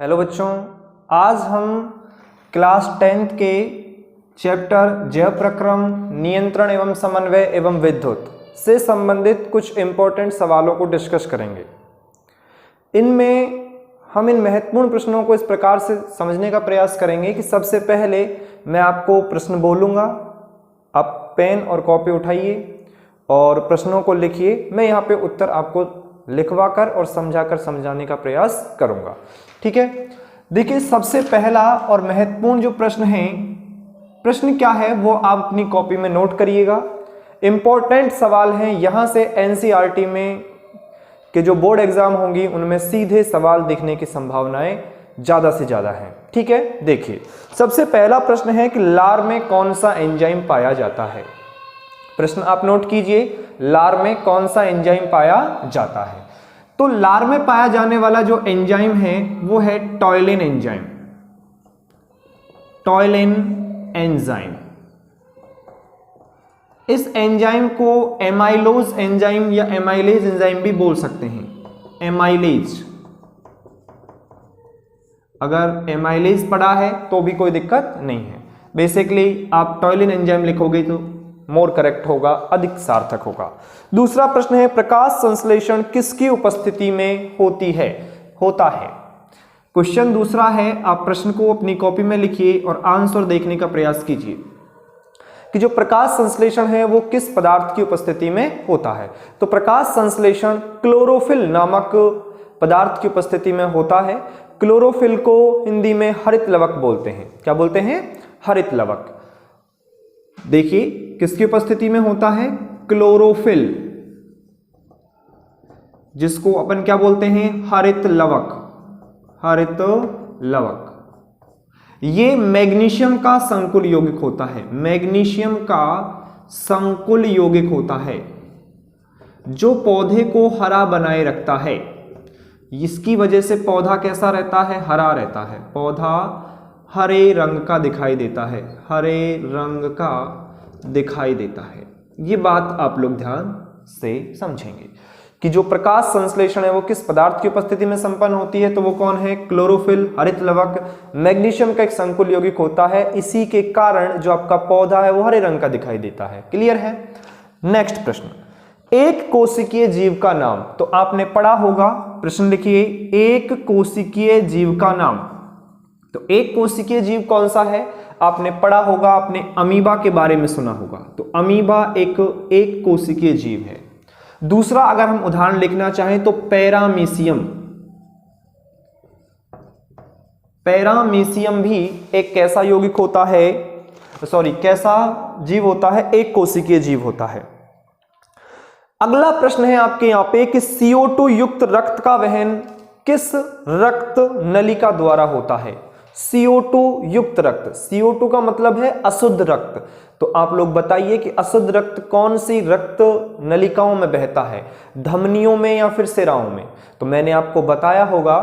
Hello बच्चों, आज हम क्लास 10th के चैप्टर जैव प्रक्रम, नियंत्रण एवं समन्वय एवं विद्युत से संबंधित कुछ इम्पोर्टेंट सवालों को डिस्कस करेंगे। इनमें हम इन महत्वपूर्ण प्रश्नों को इस प्रकार से समझने का प्रयास करेंगे कि सबसे पहले मैं आपको प्रश्न बोलूँगा, आप पेन और कॉपी उठाइए और प्रश्नों को लिखिए। मैं यहाँ पे उत्तर आपको लिखवा कर और समझाकर समझाने का प्रयास करूँगा, ठीक है। देखिए, सबसे पहला और महत्वपूर्ण जो प्रश्न है, प्रश्न क्या है वो आप अपनी कॉपी में नोट करिएगा। इंपॉर्टेंट सवाल हैं, यहां से एनसीईआरटी में के जो बोर्ड एग्जाम होंगी उनमें सीधे सवाल दिखने की संभावनाएं ज्यादा से ज्यादा हैं, ठीक है। देखिए, सबसे पहला प्रश्न है कि लार में कौन सा एंजाइम पाया जाता है। प्रश्न आप नोट कीजिए, लार में कौन सा एंजाइम पाया जाता है। तो लार में पाया जाने वाला जो एंजाइम है वो है टॉयलिन एंजाइम। टॉयलिन एंजाइम, इस एंजाइम को एमाइलोज एंजाइम या एमाइलेज एंजाइम भी बोल सकते हैं। एमाइलेज, अगर एमाइलेज पढ़ा है तो भी कोई दिक्कत नहीं है। बेसिकली आप टॉयलिन एंजाइम लिखोगे तो मोर करेक्ट होगा, अधिक सार्थक होगा। दूसरा प्रश्न है, प्रकाश संश्लेषण किसकी उपस्थिति में होता है। क्वेश्चन दूसरा है, आप प्रश्न को अपनी कॉपी में लिखिए और आंसर देखने का प्रयास कीजिए कि जो प्रकाश संश्लेषण है वो किस पदार्थ की उपस्थिति में होता है। तो प्रकाश संश्लेषण क्लोरोफिल नामक पदार्थ की उपस्थिति में होता है। क्लोरोफिल को हिंदी में हरित लवक बोलते हैं। क्या बोलते हैं? हरित लवक। देखिए, किसकी उपस्थिति में होता है? क्लोरोफिल, जिसको अपन क्या बोलते हैं? हरित लवक। हरित लवक ये मैग्नीशियम का संकुल यौगिक होता है। मैग्नीशियम का संकुल यौगिक होता है जो पौधे को हरा बनाए रखता है। इसकी वजह से पौधा कैसा रहता है? हरा रहता है। पौधा हरे रंग का दिखाई देता है। हरे रंग का दिखाई देता है। ये बात आप लोग ध्यान से समझेंगे कि जो प्रकाश संश्लेषण है वो किस पदार्थ की उपस्थिति में संपन्न होती है। तो वो कौन है? क्लोरोफिल, हरित लवक, मैग्नीशियम का एक संकुल यौगिक होता है। इसी के कारण जो आपका पौधा है वो हरे रंग का दिखाई देता है। क्लियर है? नेक्स्ट प्रश्न, एक कोशिकीय जीव का नाम। तो आपने पढ़ा होगा, प्रश्न लिखिए, एक कोशिकीय जीव का नाम। तो एक कोशिकीय जीव कौन सा है? आपने पढ़ा होगा, आपने अमीबा के बारे में सुना होगा। तो अमीबा एक कोशिकीय जीव है। दूसरा, अगर हम उदाहरण लिखना चाहें तो पैरामीशियम। पैरामीशियम भी एक कैसा यौगिक होता है, कैसा जीव होता है? एक कोशिकीय जीव होता है। अगला प्रश्न है आपके यहां पे कि CO2 युक्त रक्त का वहन किस रक्त नलिका द्वारा होता है। CO2 युक्त रक्त, CO2 का मतलब है अशुद्ध रक्त। तो आप लोग बताइए कि अशुद्ध रक्त कौन सी रक्त नलिकाओं में बहता है, धमनियों में या फिर सिराओं में। तो मैंने आपको बताया होगा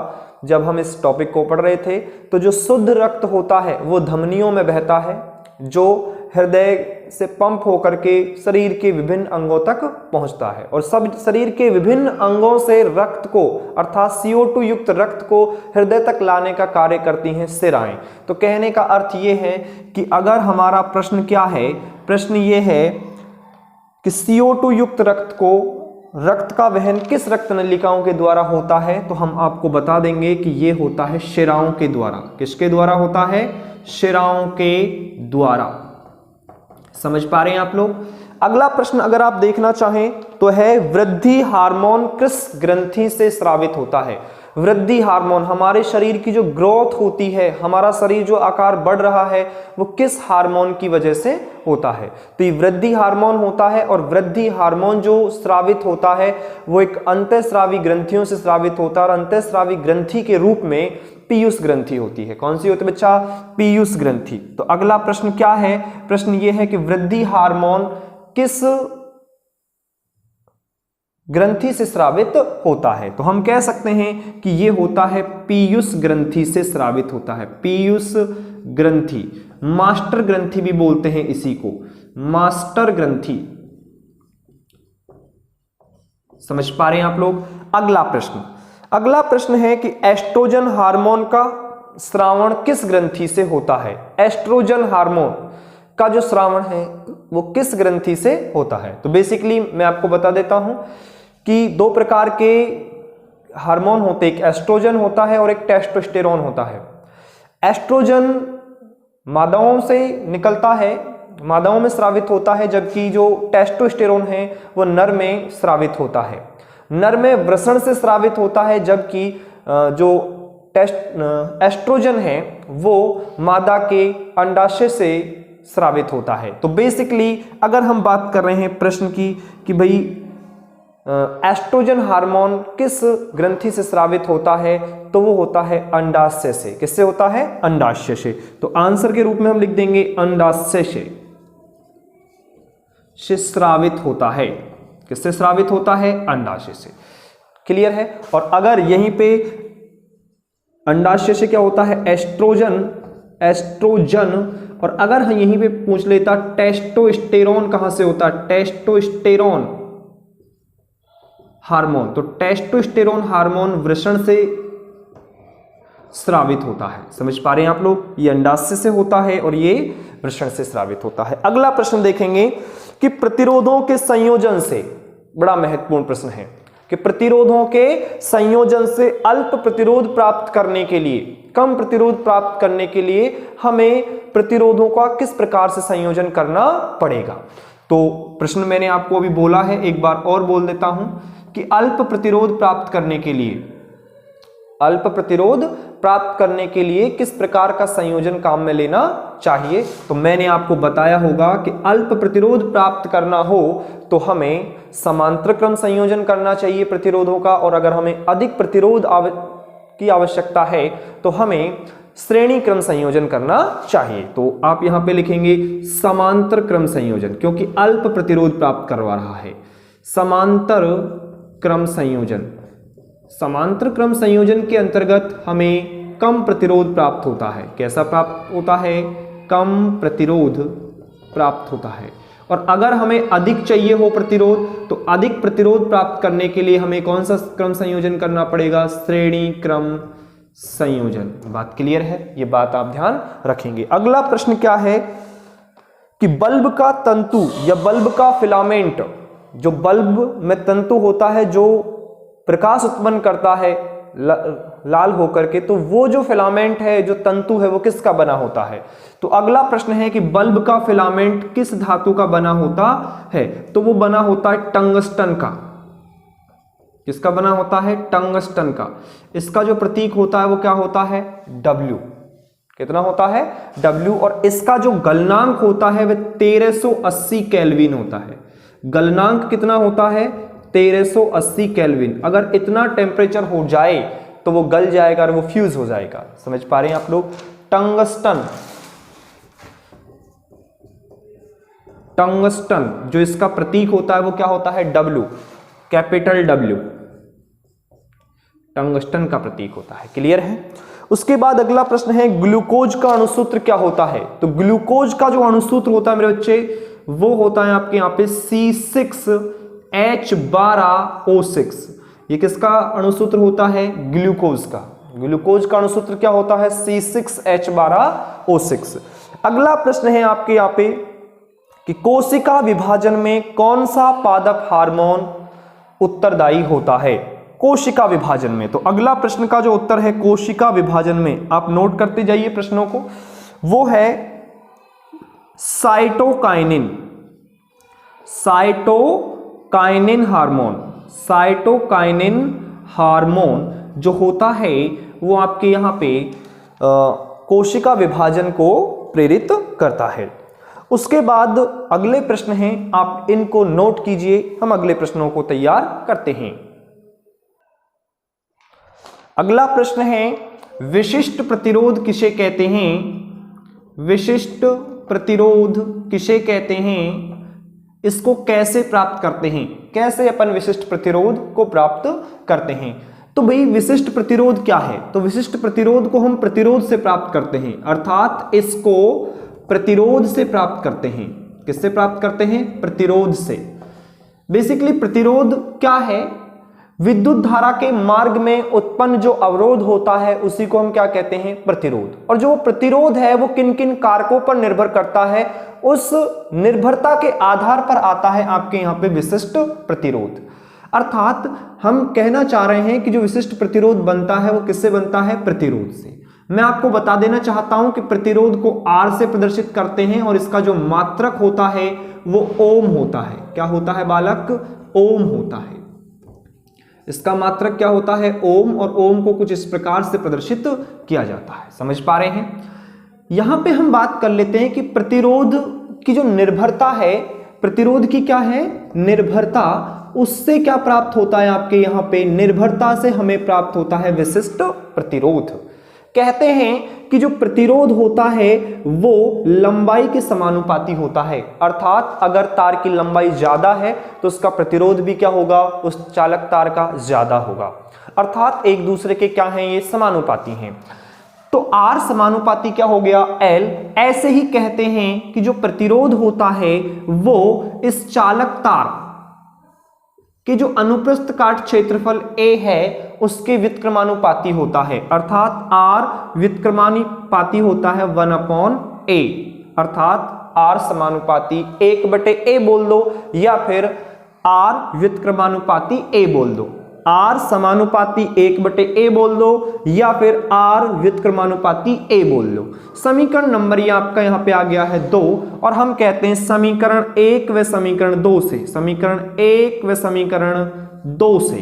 जब हम इस टॉपिक को पढ़ रहे थे, तो जो शुद्ध रक्त होता है वो धमनियों में बहता है, जो हृदय से पंप होकर के शरीर के विभिन्न अंगों तक पहुंचता है। और सब शरीर के विभिन्न अंगों से रक्त को, अर्थात CO2 युक्त रक्त को हृदय तक लाने का कार्य करती हैं सिराएं। तो कहने का अर्थ ये है कि अगर हमारा प्रश्न क्या है, प्रश्न ये है कि CO2 युक्त रक्त का वहन किस रक्त नलिकाओं के द्वारा होता है, तो हम आपको बता देंगे कि ये होता है शिराओं के द्वारा। किसके द्वारा होता है? शिराओं के द्वारा। समझ पा रहे हैं आप लोग? अगला प्रश्न अगर आप देखना चाहें तो है, वृद्धि हार्मोन किस ग्रंथि से स्रावित होता है। वृद्धि हार्मोन, हमारे शरीर की जो ग्रोथ होती है, हमारा शरीर जो आकार बढ़ रहा है, वो किस हार्मोन की वजह से होता है। तो ये वृद्धि हार्मोन होता है। और वृद्धि हार्मोन जो स्रावित होता है वो एक अंतःस्रावी ग्रंथियों से स्रावित होता है। और अंतःस्रावी ग्रंथि के रूप में पीयूष ग्रंथि होती है। कौन सी होती है बच्चा? पीयूष ग्रंथि। तो अगला प्रश्न क्या है? प्रश्न ये है कि वृद्धि हार्मोन किस ग्रंथि से स्रावित होता है। तो हम कह सकते हैं कि ये होता है पीयूष ग्रंथि से स्रावित होता है। पीयूष ग्रंथि, मास्टर ग्रंथि भी बोलते हैं इसी को, मास्टर ग्रंथि। समझ पा रहे हैं आप लोग? अगला प्रश्न, अगला प्रश्न है कि एस्ट्रोजन हार्मोन का स्रावण किस ग्रंथि से होता है? एस्ट्रोजन हार्मोन का जो स्रावण है वो किस ग्रंथि से होता है? तो बेसिकली मैं आपको बता देता हूं कि दो प्रकार के हार्मोन होते हैं, एक एस्ट्रोजन होता है और एक टेस्टोस्टेरोन होता है। एस्ट्रोजन मादाओं से निकलता है, मादाओं में स्रावित होता है, जबकि जो टेस्टोस्टेरोन है वो नर में स्रावित होता है। नर में वृषण से स्रावित होता है, जबकि जो एस्ट्रोजन है वो मादा के अंडाशय से स्रावित होता है। तो बेसिकली अगर हम बात कर रहे हैं प्रश्न की कि भाई एस्ट्रोजन हार्मोन किस ग्रंथि से स्रावित होता है, तो वो होता है अंडाशय से। किससे होता है? अंडाशय से। तो आंसर के रूप में हम लिख देंगे अंडाशय से स्रावित होता है। किससे स्रावित होता है? अंडाशय से। क्लियर है? और अगर यहीं पे अंडाशय से क्या होता है? एस्ट्रोजन। और अगर हम यहीं पे पूछ लेता टेस्टोस्टेरोन कहां से होता है? Testosterone hormone. तो टेस्टोस्टेरोन हार्मोन वृषण से स्रावित होता है। समझ पा रहे हैं आप लोग? ये अंडाशय से होता है और ये वृषण से स्रावित होता है। अगला प्रश्न देखेंगे कि प्रतिरोधों के संयोजन से, बड़ा महत्वपूर्ण प्रश्न है कि प्रतिरोधों के संयोजन से अल्प प्रतिरोध प्राप्त करने के लिए, कम प्रतिरोध प्राप्त करने के लिए हमें प्रतिरोधों का किस प्रकार से संयोजन करना पड़ेगा? तो प्रश्न मैंने आपको अभी बोला है, एक बार और बोल देता हूं कि अल्प प्रतिरोध प्राप्त करने के लिए किस प्रकार का संयोजन काम में लेना चाहिए? तो मैंने आपको बताया होगा कि अल्प प्रतिरोध प्राप्त करना हो तो हमें समांतर क्रम संयोजन करना चाहिए प्रतिरोधों का, और अगर हमें अधिक प्रतिरोध की आवश्यकता है तो हमें श्रेणी क्रम संयोजन करना चाहिए। तो आप यहां पे लिखेंगे समांतर क्रम संयोजन, क्योंकि अल्प प्रतिरोध प्राप्त करवा रहा है। समांतर क्रम संयोजन के अंतर्गत हमें कम प्रतिरोध प्राप्त होता है। कैसा प्राप्त होता है? कम प्रतिरोध प्राप्त होता है। और अगर हमें अधिक चाहिए हो प्रतिरोध, तो अधिक प्रतिरोध प्राप्त करने के लिए हमें कौन सा क्रम संयोजन करना पड़ेगा? श्रेणी क्रम संयोजन। बात क्लियर है? ये बात आप ध्यान रखेंगे। अगला प्रश्न क्या है कि बल्ब का तंतु या बल्ब का फिलामेंट, जो बल्ब में तंतु होता है जो प्रकाश उत्पन्न करता है लाल होकर के, तो वो जो फिलामेंट है, जो तंतु है, वो किसका बना होता है? तो अगला प्रश्न है कि बल्ब का फिलामेंट किस धातु का बना होता है? तो वो बना होता है टंगस्टन का। किसका बना होता है? टंगस्टन का। इसका जो प्रतीक होता है वो क्या होता है? W। कितना होता है? W। और इसका जो गलनांक होता है वह 1380 केल्विन होता है। गलनांक कितना होता है? 1380 केल्विन। अगर इतना टेम्परेचर हो जाए तो वो गल जाएगा और वो फ्यूज हो जाएगा। समझ पा रहे हैं आप लोग? टंगस्टन जो इसका प्रतीक होता है वो क्या होता है? W, capital W। टंगस्टन का प्रतीक होता है। क्लियर है? उसके बाद अगला प्रश्न है ग्लूकोज का अणुसूत्र क्या होता है? तो ग्लूकोज का जो अणुसूत्र होता है मेरे बच्चे, वो होता है आपके यहां पे C6H12O6। ये किसका अणुसूत्र होता है? ग्लूकोज का। ग्लूकोज का अणुसूत्र क्या होता है? C6H12O6। अगला प्रश्न है आपके यहां पे कि कोशिका विभाजन में कौन सा पादप हार्मोन उत्तरदायी होता है? कोशिका विभाजन में। तो अगला प्रश्न का जो उत्तर है कोशिका विभाजन में, आप नोट करते जाइए प्रश्नों को, वो है साइटोकाइनिन। साइटोकाइनिन हार्मोन जो होता है वो आपके यहां पे कोशिका विभाजन को प्रेरित करता है। उसके बाद अगले प्रश्न हैं, आप इनको नोट कीजिए, हम अगले प्रश्नों को तैयार करते हैं। अगला प्रश्न है विशिष्ट प्रतिरोध किसे कहते हैं? विशिष्ट प्रतिरोध किसे कहते हैं? इसको कैसे प्राप्त करते हैं? कैसे अपन विशिष्ट प्रतिरोध को प्राप्त करते हैं? तो भाई विशिष्ट प्रतिरोध क्या है? तो विशिष्ट प्रतिरोध को हम प्रतिरोध से प्राप्त करते हैं, अर्थात इसको प्रतिरोध से प्राप्त करते हैं। किससे प्राप्त करते हैं? प्रतिरोध से। बेसिकली प्रतिरोध क्या है? विद्युत धारा के मार्ग में उत्पन्न जो अवरोध होता है उसी को हम क्या कहते हैं, प्रतिरोध। और जो प्रतिरोध है वो किन किन कारकों पर निर्भर करता है, उस निर्भरता के आधार पर आता है आपके यहाँ पे विशिष्ट प्रतिरोध। अर्थात हम कहना चाह रहे हैं कि जो विशिष्ट प्रतिरोध बनता है वो किससे बनता है, प्रतिरोध से। मैं आपको बता देना चाहता हूं कि प्रतिरोध को R से प्रदर्शित करते हैं और इसका जो मात्रक होता है वो ओम होता है। क्या होता है बालक, ओम होता है। इसका मात्रक क्या होता है, ओम, और ओम को कुछ इस प्रकार से प्रदर्शित किया जाता है। समझ पा रहे हैं। यहां पे हम बात कर लेते हैं कि प्रतिरोध की जो निर्भरता है, प्रतिरोध की क्या है, निर्भरता, उससे क्या प्राप्त होता है आपके यहां पे, निर्भरता से हमें प्राप्त होता है विशिष्ट प्रतिरोध। कहते हैं कि जो प्रतिरोध होता है वो लंबाई के समानुपाती होता है। अर्थात अगर तार की लंबाई ज्यादा है तो उसका प्रतिरोध भी क्या होगा, उस चालक तार का ज्यादा होगा। अर्थात एक दूसरे के क्या हैं, ये समानुपाती हैं। तो R समानुपाती क्या हो गया, L। ऐसे ही कहते हैं कि जो प्रतिरोध होता है वो इस चालक तार कि जो अनुप्रस्थ काट क्षेत्रफल A है उसके व्युत्क्रमानुपाती होता है। अर्थात R व्युत्क्रमानुपाती होता है 1/A। अर्थात R समानुपाती 1/A बोल दो या फिर R व्युत्क्रमानुपाती A बोल दो। R समानुपाती 1/A बोल दो या फिर R व्युत्क्रमानुपाती A बोल लो। समीकरण नंबर ये आपका यहाँ पे आ गया है 2, और हम कहते हैं समीकरण 1 व समीकरण 2 से, समीकरण 1 व समीकरण 2 से,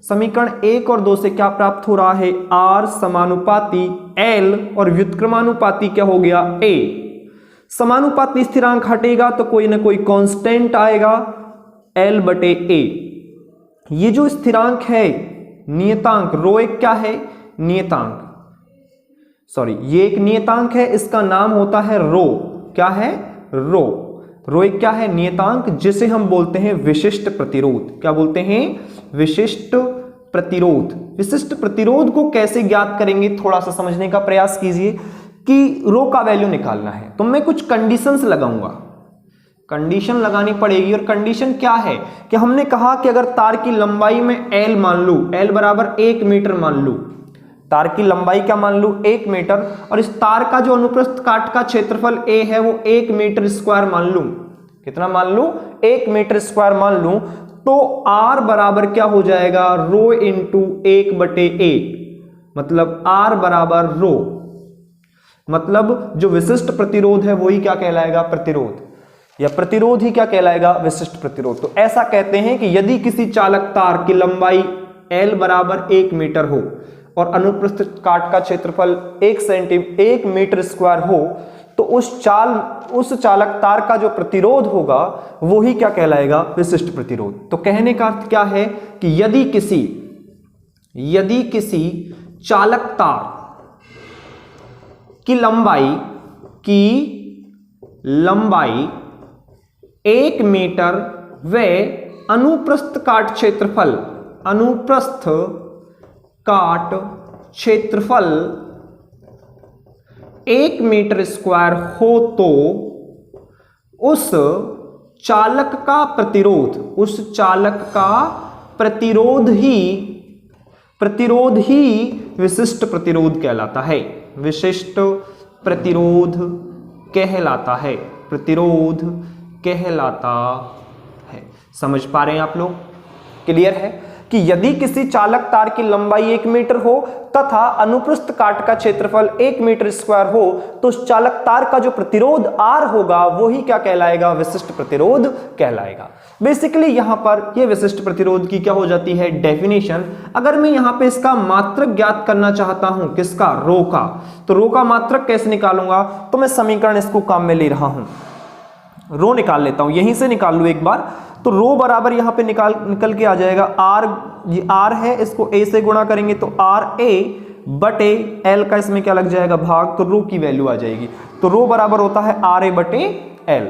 समीकरण 1 और 2 से क्या प्राप्त हो रहा है, R समानुपाती L और व्युत्क्रमानुपाती क्या हो गया, A। समानुपाती स्थिरांक हटेगा तो कोई ना कोई कांस्टेंट आएगा, L/A। ये जो स्थिरांक है नियतांक, रो एक क्या है, नियतांक, सॉरी ये एक नियतांक है, इसका नाम होता है रो। क्या है, रो। रो एक क्या है, नियतांक, जिसे हम बोलते हैं विशिष्ट प्रतिरोध। क्या बोलते हैं, विशिष्ट प्रतिरोध। विशिष्ट प्रतिरोध को कैसे ज्ञात करेंगे, थोड़ा सा समझने का प्रयास कीजिए कि रो का वैल्यू निकालना है तो मैं कुछ कंडीशंस लगाऊंगा, कंडीशन लगानी पड़ेगी। और कंडीशन क्या है कि हमने कहा कि अगर तार की लंबाई में L मान लूं, L बराबर 1 मीटर मान लूं, तार की लंबाई क्या मान लूं, 1 मीटर, और इस तार का जो अनुप्रस्थ काट का क्षेत्रफल A है वो 1 मीटर स्क्वायर मान लूं। कितना मान लूं, 1 मीटर स्क्वायर मान लूं, तो R बराबर क्या हो जाएगा, रो इंटू 1/A, मतलब R बराबर रो, मतलब जो विशिष्ट प्रतिरोध है वही क्या कहलाएगा, प्रतिरोध, या प्रतिरोध ही क्या कहलाएगा, विशिष्ट प्रतिरोध। तो ऐसा कहते हैं कि यदि किसी चालक तार की लंबाई L बराबर 1 मीटर हो और अनुप्रस्थ काट का क्षेत्रफल 1 मीटर स्क्वायर हो, तो उस चालक तार का जो प्रतिरोध होगा वो ही क्या कहलाएगा, विशिष्ट प्रतिरोध। तो कहने का अर्थ क्या है कि यदि किसी चालक तार की लंबाई 1 मीटर व अनुप्रस्थ काट क्षेत्रफल 1 मीटर स्क्वायर हो तो उस चालक का प्रतिरोध ही विशिष्ट प्रतिरोध कहलाता है, विशिष्ट प्रतिरोध कहलाता है, प्रतिरोध कहलाता है। समझ पा रहे हैं आप लोग, क्लियर है कि यदि किसी चालक तार की लंबाई 1 मीटर हो तथा अनुप्रस्थ काट का क्षेत्रफल 1 मीटर स्क्वायर हो तो उस चालक तार का जो प्रतिरोध R होगा वो ही क्या कहलाएगा, विशिष्ट प्रतिरोध कहलाएगा। बेसिकली यहां पर ये विशिष्ट प्रतिरोध की क्या हो जाती है, डेफिनेशन। अगर मैं यहां पे इसका मात्रक ज्ञात करना चाहता हूं, किसका, रो का, तो रो का मात्रक कैसे निकालूंगा, तो मैं समीकरण इसको काम में ले रहा हूं, रो निकाल लेता हूं, यहीं से निकाल लूं एक बार। तो रो बराबर यहां पे निकल के आ जाएगा R, ये R है, इसको A से गुणा करेंगे तो RA/L का इसमें क्या लग जाएगा, भाग, तो रो की वैल्यू आ जाएगी। तो रो बराबर होता है RA/L,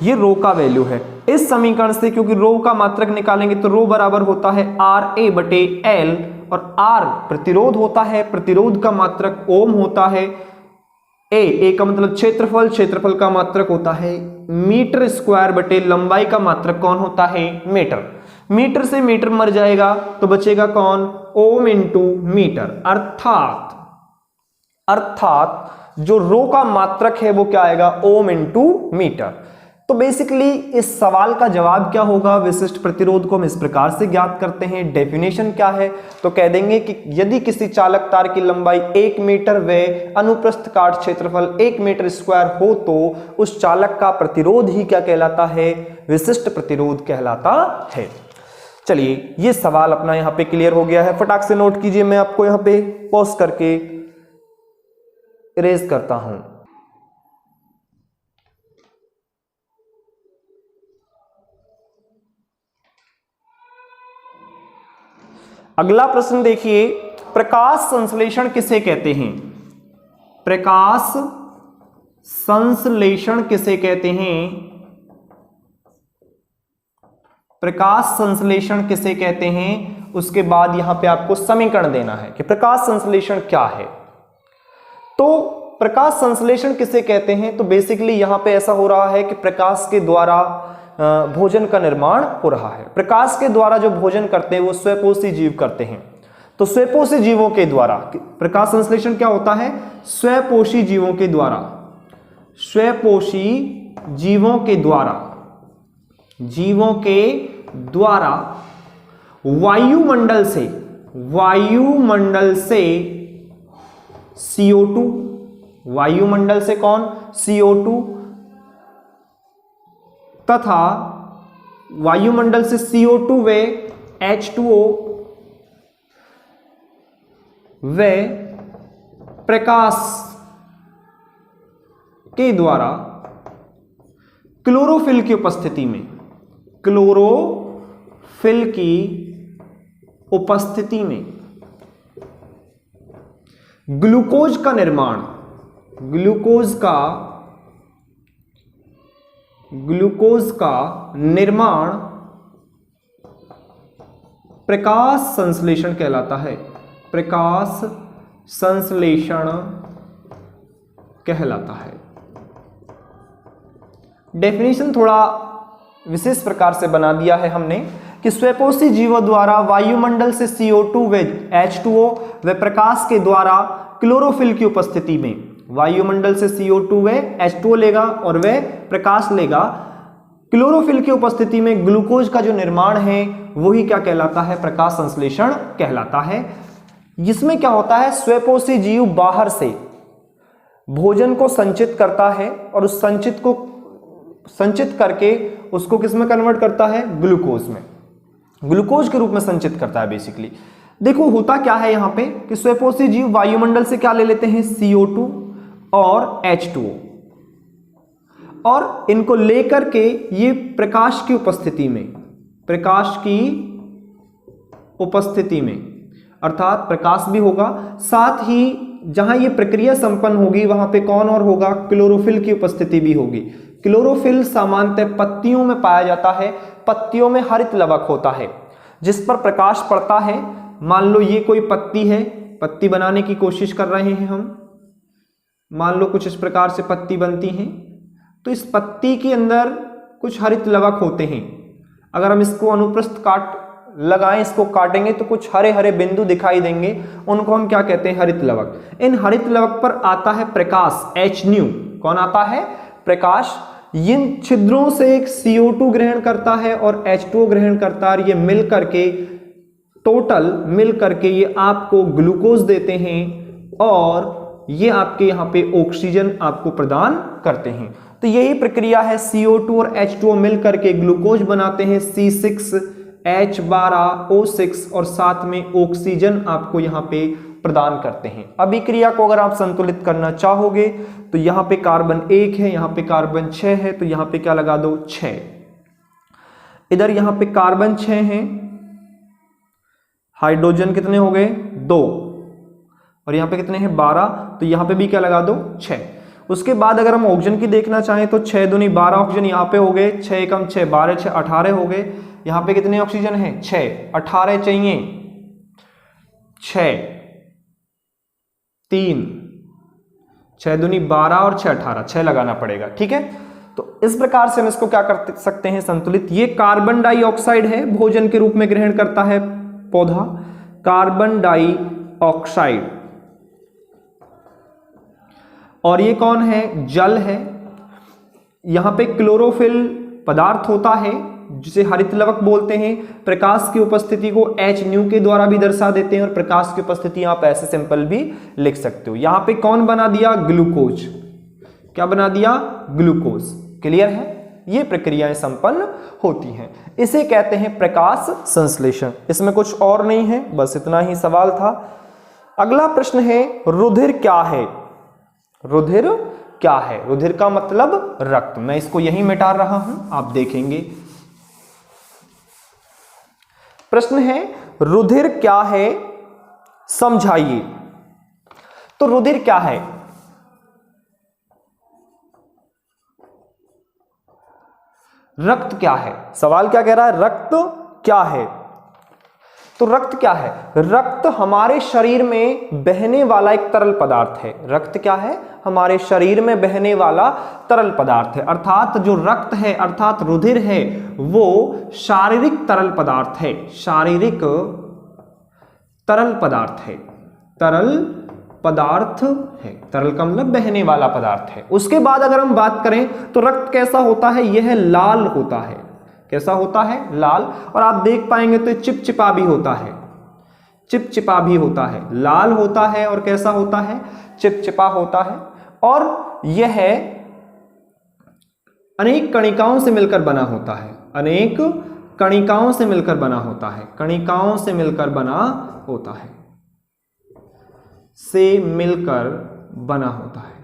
ये रो का वैल्यू है। इस समीकरण से क्योंकि रो का मात्रक निकालेंगे तो रो बराबर होता है RA/L, और R प्रतिरोध होता है, प्रतिरोध का मात्रक ओम होता है, ए का मतलब क्षेत्रफल का मात्रक होता है मीटर स्क्वायर बटे लंबाई का मात्रक कौन होता है, मीटर। मीटर से मीटर मर जाएगा तो बचेगा कौन, ओम इंटू मीटर। अर्थात जो रो का मात्रक है वो क्या आएगा, ओम इंटू मीटर। तो बेसिकली इस सवाल का जवाब क्या होगा, विशिष्ट प्रतिरोध को हम इस प्रकार से ज्ञात करते हैं। डेफिनेशन क्या है, तो कह देंगे कि यदि किसी चालक तार की लंबाई 1 मीटर व अनुप्रस्थ काट क्षेत्रफल 1 मीटर स्क्वायर हो तो उस चालक का प्रतिरोध ही क्या कहलाता है, विशिष्ट प्रतिरोध कहलाता है। चलिए ये सवाल अपना यहां पे क्लियर हो गया है, फटाक से नोट कीजिए। मैं आपको यहां पे पॉज करके इरेज करता हूं। अगला प्रश्न देखिए, प्रकाश संश्लेषण किसे कहते हैं? प्रकाश संश्लेषण किसे कहते हैं? प्रकाश संश्लेषण किसे कहते हैं? उसके बाद यहां पे आपको समीकरण देना है कि प्रकाश संश्लेषण क्या है। तो प्रकाश संश्लेषण किसे कहते हैं, तो बेसिकली यहां पे ऐसा हो रहा है कि प्रकाश के द्वारा भोजन का निर्माण हो रहा है। प्रकाश के द्वारा जो भोजन करते हैं वो स्वपोषी जीव करते हैं। तो स्वपोषी जीवों के द्वारा प्रकाश संश्लेषण क्या होता है, स्वपोषी जीवों के द्वारा, स्वपोषी जीवों के द्वारा, जीवों के द्वारा वायुमंडल से CO2, वायुमंडल से कौन, CO2 तथा वायुमंडल से CO2 व H2O व प्रकाश के द्वारा क्लोरोफिल की उपस्थिति में, क्लोरोफिल की उपस्थिति में ग्लूकोज का निर्माण, ग्लूकोज का निर्माण प्रकाश संश्लेषण कहलाता है। प्रकाश संश्लेषण कहलाता है। डेफिनेशन थोड़ा विशेष प्रकार से बना दिया है हमने कि स्वपोषी जीवों द्वारा वायुमंडल से CO2 व H2O व प्रकाश के द्वारा क्लोरोफिल की उपस्थिति में, वायुमंडल से CO2 व H2O लेगा और वह प्रकाश लेगा, क्लोरोफिल की उपस्थिति में ग्लूकोज का जो निर्माण है वही क्या कहलाता है, प्रकाश संश्लेषण कहलाता है। इसमें क्या होता है, स्वपोषी जीव बाहर से भोजन को संचित करता है और उस संचित करके उसको किस में कन्वर्ट करता है, ग्लूकोज में, ग्लूकोज के रूप में संचित करता है। बेसिकली देखो होता क्या है यहां पे कि स्वपोषी जीव वायुमंडल से क्या ले लेते हैं, CO2 और H2O, और इनको लेकर के ये प्रकाश की उपस्थिति में अर्थात प्रकाश भी होगा, साथ ही जहां ये प्रक्रिया संपन्न होगी वहां पे कौन और होगा, क्लोरोफिल की उपस्थिति भी होगी। क्लोरोफिल सामान्यतः पत्तियों में पाया जाता है। पत्तियों में हरित लवक होता है जिस पर प्रकाश पड़ता है। मान लो ये कोई पत्ती है, पत्ती बनाने की कोशिश कर रहे हैं हम, मान लो कुछ इस प्रकार से पत्ती बनती है, तो इस पत्ती के अंदर कुछ हरित लवक होते हैं। अगर हम इसको अनुप्रस्थ काट लगाएं, इसको काटेंगे तो कुछ हरे हरे बिंदु दिखाई देंगे, उनको हम क्या कहते हैं, हरित लवक। इन हरित लवक पर आता है प्रकाश, H nu। कौन आता है, प्रकाश। इन छिद्रों से एक CO2 ग्रहण करता है और H2O ग्रहण करता है। ये मिल करके टोटल मिल करके ये आपको ग्लूकोज देते हैं और ये आपके यहाँ पे ऑक्सीजन आपको प्रदान करते हैं। तो यही प्रक्रिया है, CO2 और H2O मिल करके ग्लूकोज बनाते हैं, C6H12O6, और साथ में ऑक्सीजन आपको यहाँ पे प्रदान करते हैं। अभी क्रिया को अगर आप संतुलित करना चाहोगे तो यहाँ पे कार्बन 1 है, यहाँ पे कार्बन 6 है, तो यहाँ पे क्या लगा दो, 6। इधर यहाँ पे कार्बन 6 है, हाइड्रोजन कितने हो गए, 2, और यहाँ पे कितने हैं, 12, तो यहाँ पे भी क्या लगा दो, 6। उसके बाद अगर हम ऑक्सीजन की देखना चाहें तो 6 दूनी 12 ऑक्सीजन यहाँ पे हो गए, 6 कम 6 12 6 18 हो गए। यहाँ पे कितने ऑक्सीजन है, 6, 18 चाहिए, 6 3, 6 दूनी 12 और 6 18, 6 लगाना पड़ेगा, ठीक है। तो इस प्रकार से हम इसको क्या कर सकते हैं, संतुलित। ये कार्बन डाइऑक्साइड है, भोजन के रूप में ग्रहण करता है पौधा, कार्बन डाइऑक्साइड। और ये कौन है, जल है। यहां पे क्लोरोफिल पदार्थ होता है जिसे हरित लवक बोलते हैं। प्रकाश की उपस्थिति को HNu के द्वारा भी दर्शा देते हैं और प्रकाश की उपस्थिति आप ऐसे सिंपल भी लिख सकते हो। यहां पे कौन बना दिया, ग्लूकोज। क्या बना दिया, ग्लूकोज। क्लियर है, ये प्रक्रियाएं संपन्न होती हैं, इसे कहते हैं प्रकाश संश्लेषण। इसमें कुछ और नहीं है, बस इतना ही सवाल था। अगला प्रश्न है, रुधिर क्या है। रुधिर क्या है, रुधिर का मतलब रक्त। मैं इसको यहीं मिटा रहा हूं, आप देखेंगे। प्रश्न है, रुधिर क्या है, समझाइए। तो रुधिर क्या है, रक्त क्या है। सवाल क्या कह रहा है, रक्त क्या है। तो रक्त क्या है, रक्त हमारे शरीर में बहने वाला एक तरल पदार्थ है। रक्त क्या है, हमारे शरीर में बहने वाला तरल पदार्थ है। अर्थात जो रक्त है, अर्थात रुधिर है, वो शारीरिक तरल पदार्थ है। शारीरिक तरल पदार्थ है, तरल पदार्थ है। तरल का मतलब बहने वाला पदार्थ है। उसके बाद अगर हम बात करें तो रक्त कैसा होता है, यह लाल होता है। कैसा होता है, लाल। और आप देख पाएंगे तो चिपचिपा भी होता है, चिपचिपा भी होता है। लाल होता है और कैसा होता है, चिपचिपा होता है। और यह अनेक कणिकाओं से मिलकर बना होता है। अनेक कणिकाओं से मिलकर बना होता है। कणिकाओं से मिलकर बना होता है, से मिलकर बना होता है।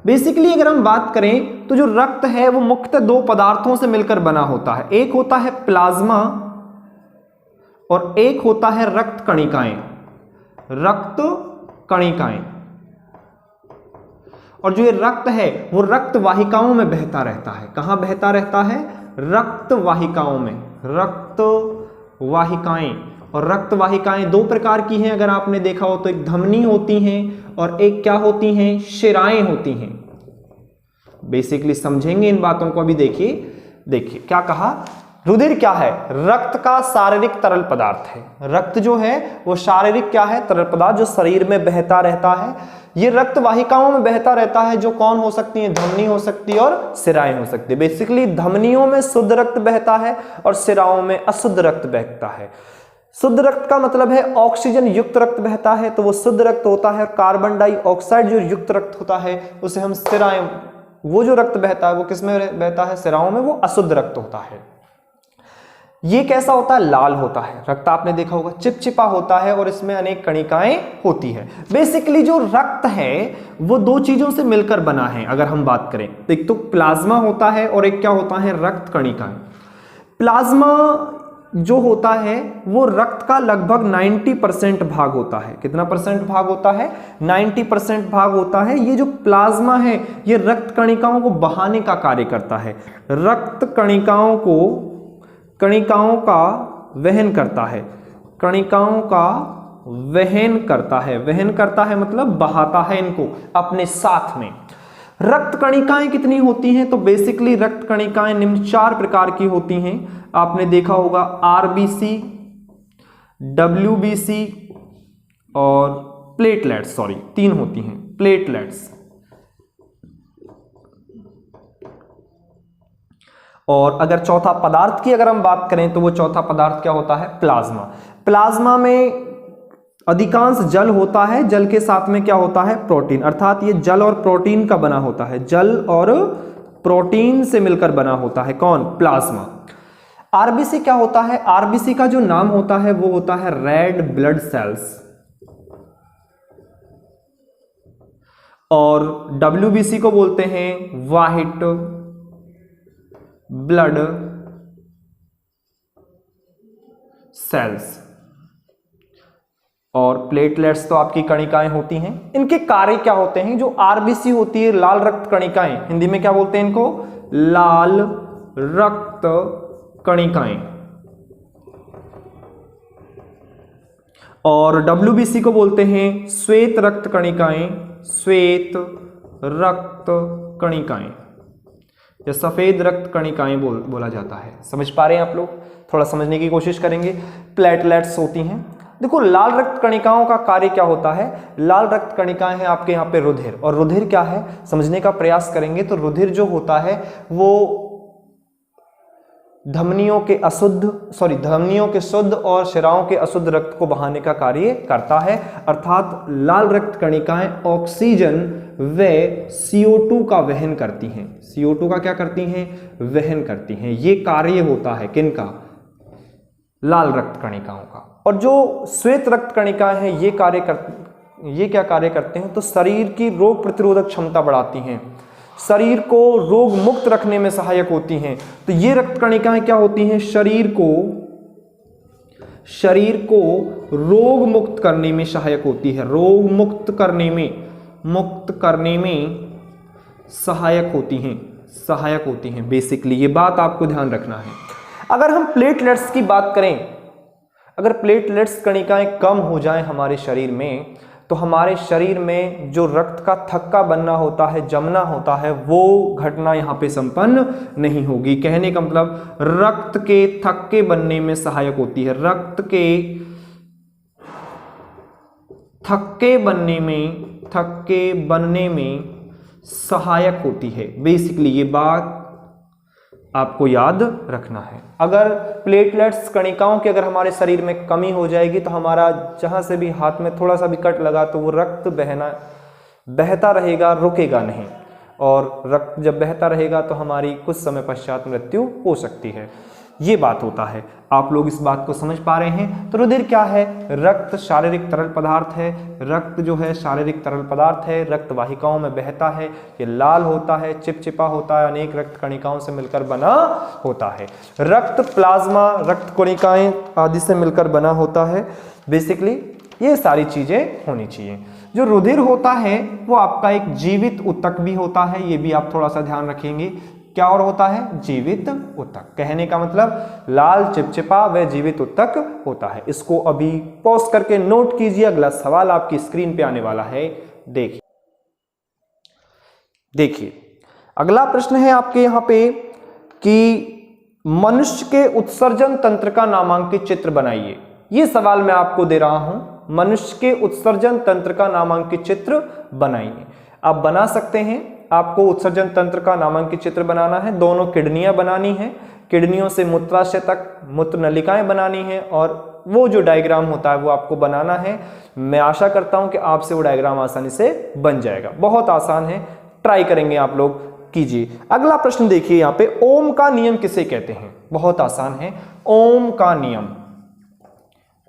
बेसिकली अगर हम बात करें तो जो रक्त है वो मुख्यतः दो पदार्थों से मिलकर बना होता है। एक होता है प्लाज्मा और एक होता है रक्त कणिकाएं। रक्त कणिकाएं। और जो ये रक्त है वो रक्त वाहिकाओं में बहता रहता है। कहां बहता रहता है, रक्त वाहिकाओं में। रक्त वाहिकाएं। और रक्त वाहिकाएं दो प्रकार की हैं, अगर आपने देखा हो तो एक धमनी होती हैं और एक क्या होती हैं, शिराएं होती हैं। बेसिकली समझेंगे इन बातों को अभी। देखिए क्या कहा, रुधिर क्या है, रक्त का शारीरिक तरल पदार्थ है। रक्त जो है वो शारीरिक क्या है, तरल पदार्थ जो शरीर में बहता रहता है। ये रक्त वाहिकाओं में बहता रहता है, जो कौन हो सकती है, धमनी हो सकती है और शिराएं हो सकती है। बेसिकली धमनियों में शुद्ध रक्त बहता है और शिराओं में अशुद्ध रक्त बहता है। शुद्ध रक्त का मतलब है ऑक्सीजन युक्त रक्त बहता है, तो वो शुद्ध रक्त होता है। कार्बन डाइऑक्साइड जो युक्त रक्त होता है उसे हम शिराएं, वो जो रक्त बहता है वो किसमें बहता है, शिराओं में, वो अशुद्ध रक्त होता है। ये कैसा होता है, लाल होता है। रक्त आपने देखा होगा चिपचिपा होता है और इसमें अनेक कणिकाएं होती है। बेसिकली जो रक्त है वो दो चीजों से मिलकर बना है। अगर हम बात करें तो एक तो प्लाज्मा होता है और एक क्या होता है, रक्त कणिकाएं। प्लाज्मा जो होता है वो रक्त का लगभग 90% भाग होता है। कितना परसेंट भाग होता है, 90% भाग होता है। ये जो प्लाज्मा है ये रक्त कणिकाओं को बहाने का कार्य करता है। रक्त कणिकाओं को, कणिकाओं का वहन करता है। कणिकाओं का वहन करता है। वहन करता है मतलब बहाता है इनको अपने साथ में। रक्त कणिकाएं कितनी होती हैं, तो बेसिकली रक्त कणिकाएं निम्न 4 प्रकार की होती हैं। आपने देखा होगा आरबीसी, डब्ल्यूबीसी और प्लेटलेट्स, 3 होती हैं, प्लेटलेट्स। और अगर चौथा पदार्थ की अगर हम बात करें तो वो चौथा पदार्थ क्या होता है, प्लाज्मा। प्लाज्मा में अधिकांश जल होता है, जल के साथ में क्या होता है, प्रोटीन। अर्थात ये जल और प्रोटीन का बना होता है। जल और प्रोटीन से मिलकर बना होता है कौन, प्लाज्मा। आरबीसी क्या होता है, आरबीसी का जो नाम होता है वो होता है रेड ब्लड सेल्स। और डब्ल्यूबीसी को बोलते हैं व्हाइट ब्लड सेल्स। और प्लेटलेट्स तो आपकी कणिकाएं होती हैं। इनके कार्य क्या होते हैं, जो आरबीसी होती है लाल रक्त कणिकाएं, हिंदी में क्या बोलते हैं इनको, लाल रक्त कणिकाएं। और डब्ल्यूबीसी को बोलते हैं श्वेत रक्त कणिकाएं, श्वेत रक्त कणिकाएं। या सफेद रक्त कणिकाएं बोला जाता है। समझ पा रहे हैं आप लोग? थोड़ा समझने की कोशिश करेंगे। प्लेटलेट्स होती हैं। देखो लाल रक्त कणिकाओं का कार्य क्या होता है। लाल रक्त कणिकाएं हैं आपके यहाँ पे रुधिर, और रुधिर क्या है समझने का प्रयास करेंगे तो रुधिर जो होता है वो धमनियों के शुद्ध और शिराओं के अशुद्ध रक्त को बहाने का कार्य करता है। अर्थात लाल रक्त कणिकाएं ऑक्सीजन व CO2 का वहन करती हैं। CO2 का क्या करती हैं? वहन करती हैं। ये कार्य होता है किनका? लाल रक्त कणिकाओं का। और जो श्वेत रक्त कणिकाएं हैं ये क्या कार्य करते हैं? तो शरीर की रोग प्रतिरोधक क्षमता बढ़ाती हैं, शरीर को रोग मुक्त रखने में सहायक होती हैं। तो ये रक्त कणिकाएं क्या होती हैं? शरीर को रोग मुक्त करने में सहायक होती है, रोग मुक्त करने में सहायक होती हैं बेसिकली। ये बात आपको ध्यान रखना है। अगर हम प्लेटलेट्स की बात करें, अगर प्लेटलेट्स कणिकाएं कम हो जाएं हमारे शरीर में तो हमारे शरीर में जो रक्त का थक्का बनना होता है, जमना होता है, वो घटना यहाँ पे संपन्न नहीं होगी। कहने का मतलब रक्त के थक्के बनने में सहायक होती है, रक्त के थक्के बनने में सहायक होती है। बेसिकली ये बात आपको याद रखना है। अगर प्लेटलेट्स कणिकाओं की अगर हमारे शरीर में कमी हो जाएगी तो हमारा जहां से भी हाथ में थोड़ा सा भी कट लगा तो वो रक्त बहता रहेगा, रुकेगा नहीं। और रक्त जब बहता रहेगा तो हमारी कुछ समय पश्चात मृत्यु हो सकती है। ये बात होता है। आप लोग इस बात को समझ पा रहे हैं? तो रुधिर क्या है? रक्त शारीरिक तरल पदार्थ है। रक्त जो है शारीरिक तरल पदार्थ है, रक्त वाहिकाओं में बहता है, ये लाल होता है, चिपचिपा होता है, अनेक रक्त कणिकाओं से मिलकर बना होता है। रक्त प्लाज्मा, रक्त कणिकाएं आदि से मिलकर बना होता है। बेसिकली ये सारी चीजें होनी चाहिए। जो रुधिर होता है वो आपका एक जीवित ऊतक भी होता है, ये भी आप थोड़ा सा ध्यान रखेंगे। क्या और होता है? जीवित ऊतक। कहने का मतलब लाल चिपचिपा व जीवित ऊतक होता है। इसको अभी पॉज करके नोट कीजिए। अगला सवाल आपकी स्क्रीन पे आने वाला है, देखिए अगला प्रश्न है आपके यहाँ पे कि मनुष्य के उत्सर्जन तंत्र का नामांकित चित्र बनाइए। ये सवाल मैं आपको दे रहा हूं, मनुष्य के उत्सर्जन तंत्र का नामांकित चित्र बनाइए। आप बना सकते हैं। आपको उत्सर्जन तंत्र का नामांकित चित्र बनाना है। दोनों किडनियां बनानी है, किडनियों से मूत्राशय तक मूत्र नलिकाएं बनानी है, और वो जो डायग्राम होता है वो आपको बनाना है। मैं आशा करता हूं कि आपसे वो डायग्राम आसानी से बन जाएगा। बहुत आसान है, ट्राई करेंगे आप लोग, कीजिए। अगला प्रश्न देखिए यहाँ पे, ओम का नियम किसे कहते हैं? बहुत आसान है, ओम का नियम।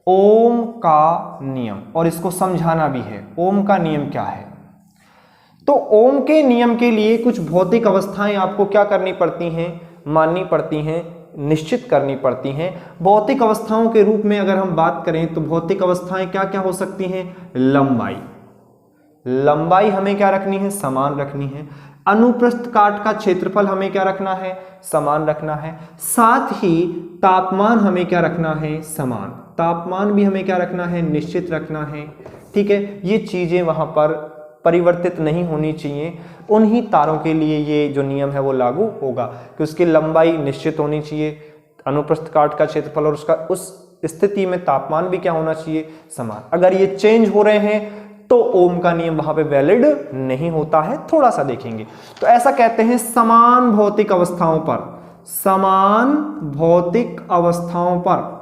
ओम का नियम, और इसको समझाना भी है। ओम का नियम क्या है? तो ओम के नियम के लिए कुछ भौतिक अवस्थाएं आपको क्या करनी पड़ती हैं? माननी पड़ती हैं, निश्चित करनी पड़ती हैं। भौतिक अवस्थाओं के रूप में अगर हम बात करें तो भौतिक अवस्थाएं क्या क्या हो सकती हैं? लंबाई हमें क्या रखनी है? समान रखनी है। अनुप्रस्थ काट का क्षेत्रफल हमें क्या रखना है? समान रखना है। साथ ही तापमान हमें क्या रखना है? समान। तापमान भी हमें क्या रखना है? निश्चित रखना है। ठीक है, ये चीजें वहां पर परिवर्तित नहीं होनी चाहिए। उन्हीं तारों के लिए ये जो नियम है वो लागू होगा कि उसकी लंबाई निश्चित होनी चाहिए, अनुप्रस्थ काट का क्षेत्रफल और उसका उस स्थिति में तापमान भी क्या होना चाहिए? समान। अगर ये चेंज हो रहे हैं तो ओम का नियम वहां पे वैलिड नहीं होता है। थोड़ा सा देखेंगे तो ऐसा कहते हैं, समान भौतिक अवस्थाओं पर, समान भौतिक अवस्थाओं पर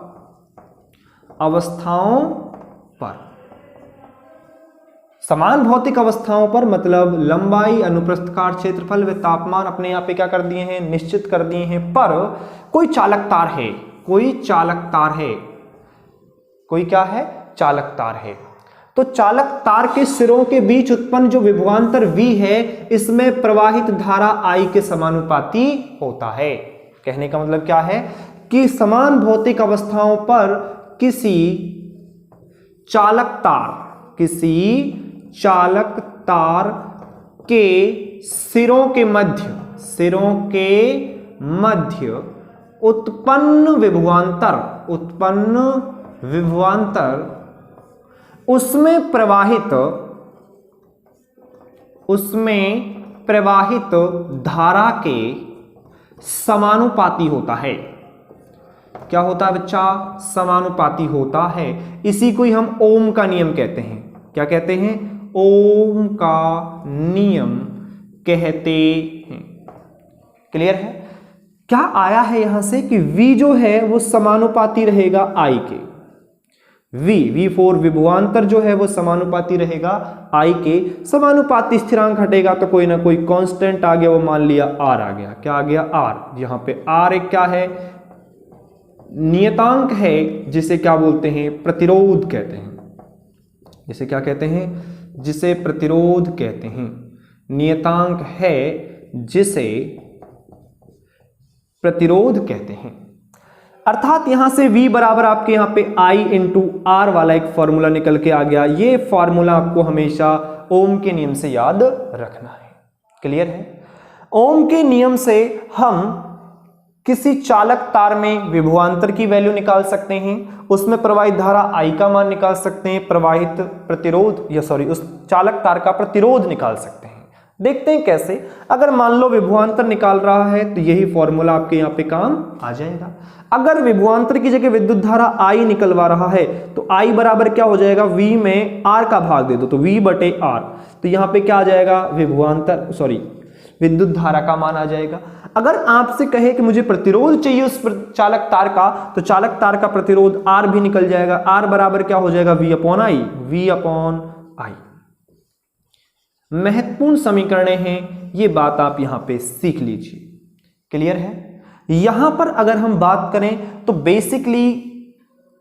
समान भौतिक अवस्थाओं पर मतलब लंबाई, अनुप्रस्थ काट, क्षेत्रफल व तापमान अपने यहाँ पे क्या कर दिए हैं? निश्चित कर दिए हैं। पर कोई चालक तार है, कोई क्या है? चालक तार है। तो चालक तार के सिरों के बीच उत्पन्न जो विभवांतर V है, इसमें प्रवाहित धारा I के समानुपाती होता है। कहने का मतलब क्या है कि समान भौतिक अवस्थाओं पर किसी चालक तार के सिरों के मध्य उत्पन्न विभवांतर उसमें प्रवाहित धारा के समानुपाती होता है। क्या होता है बच्चा? समानुपाती होता है। इसी को ही हम ओम का नियम कहते हैं। क्या कहते हैं? ओम का नियम कहते हैं। क्लियर है? क्या आया है यहां से कि V जो है वो समानुपाती रहेगा I के। V4 विभवांतर जो है वो समानुपाती रहेगा I के। समानुपाती स्थिरांक हटेगा तो कोई ना कोई कांस्टेंट आ गया, वो मान लिया R आ गया। क्या आ गया? R। यहां पे R एक क्या है? नियतांक है, जिसे क्या बोलते हैं? प्रतिरोध कहते हैं। जिसे क्या कहते हैं? जिसे प्रतिरोध कहते हैं। नियतांक है जिसे प्रतिरोध कहते हैं। अर्थात यहां से V बराबर आपके यहां पे I इंटू R वाला एक फॉर्मूला निकल के आ गया। ये फॉर्मूला आपको हमेशा ओम के नियम से याद रखना है। क्लियर है? ओम के नियम से हम किसी चालक तार में विभवांतर की वैल्यू निकाल सकते हैं, उसमें प्रवाहित धारा I का मान निकाल सकते हैं, प्रवाहित प्रतिरोध उस चालक तार का प्रतिरोध निकाल सकते हैं। देखते हैं कैसे। अगर मान लो विभवांतर निकाल रहा है तो यही फॉर्मूला आपके यहाँ पे काम आ जाएगा। अगर विभवांतर की जगह विद्युत धारा I निकलवा रहा है तो I बराबर क्या हो जाएगा? V में R का भाग दे दो तो V बटे R। तो यहाँ पे क्या आ जाएगा? विद्युत धारा का मान आ जाएगा। अगर आपसे कहे कि मुझे प्रतिरोध चाहिए उस चालक तार का, तो चालक तार का प्रतिरोध R भी निकल जाएगा। R बराबर क्या हो जाएगा? V upon I। महत्वपूर्ण समीकरणें हैं, ये बात आप यहां पे सीख लीजिए। क्लियर है? यहां पर अगर हम बात करें तो बेसिकली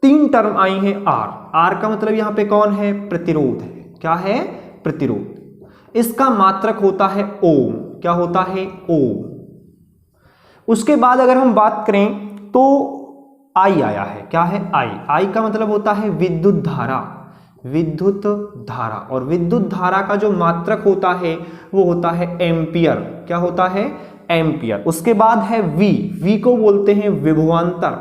3 टर्म आई हैं। R का मतलब यहां पे कौन है? प्रतिरोध है। क्या है? प्रतिरोध। इसका मात्रक होता है ओम। क्या होता है? ओम। उसके बाद अगर हम बात करें तो I आया है। क्या है? I का मतलब होता है विद्युत धारा। और विद्युत धारा का जो मात्रक होता है वो होता है एम्पियर। क्या होता है? एम्पियर। उसके बाद है V को बोलते हैं विभवांतर।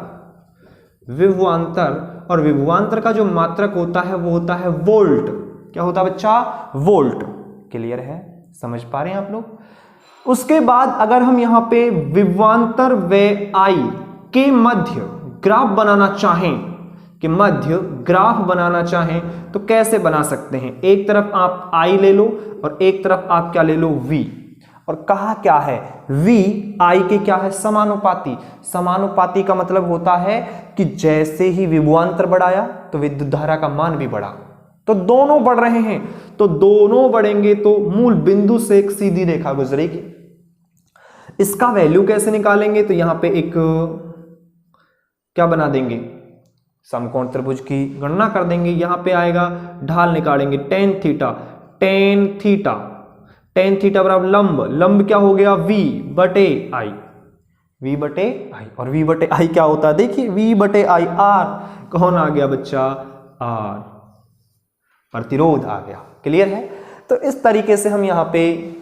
और विभवांतर का जो मात्रक होता है वो होता है वोल्ट। क्या होता है बच्चा? वोल्ट। क्लियर है? समझ पा रहे हैं आप लोग? उसके बाद अगर हम यहां पे विभवांतर व I के मध्य ग्राफ बनाना चाहें तो कैसे बना सकते हैं? एक तरफ आप I ले लो और एक तरफ आप क्या ले लो? V। और कहा क्या है? V I के क्या है? समानुपाती का मतलब होता है कि जैसे ही विभवांतर बढ़ाया तो विद्युत धारा का मान भी बढ़ा। तो दोनों बढ़ रहे हैं, तो दोनों बढ़ेंगे तो मूल बिंदु से एक सीधी रेखा गुजरेगी। इसका वैल्यू कैसे निकालेंगे? तो यहां पे एक क्या बना देंगे? समकोण त्रिभुज की गणना कर देंगे। यहां पे आएगा, ढाल निकालेंगे tan थीटा बराबर लंब क्या हो गया? V बटे I। और V बटे I क्या होता है? देखिए V बटे I R। कौन आ गया बच्चा? R। प्रतिरोध आ गया। क्लियर है? तो इस तरीके से हम यहां पे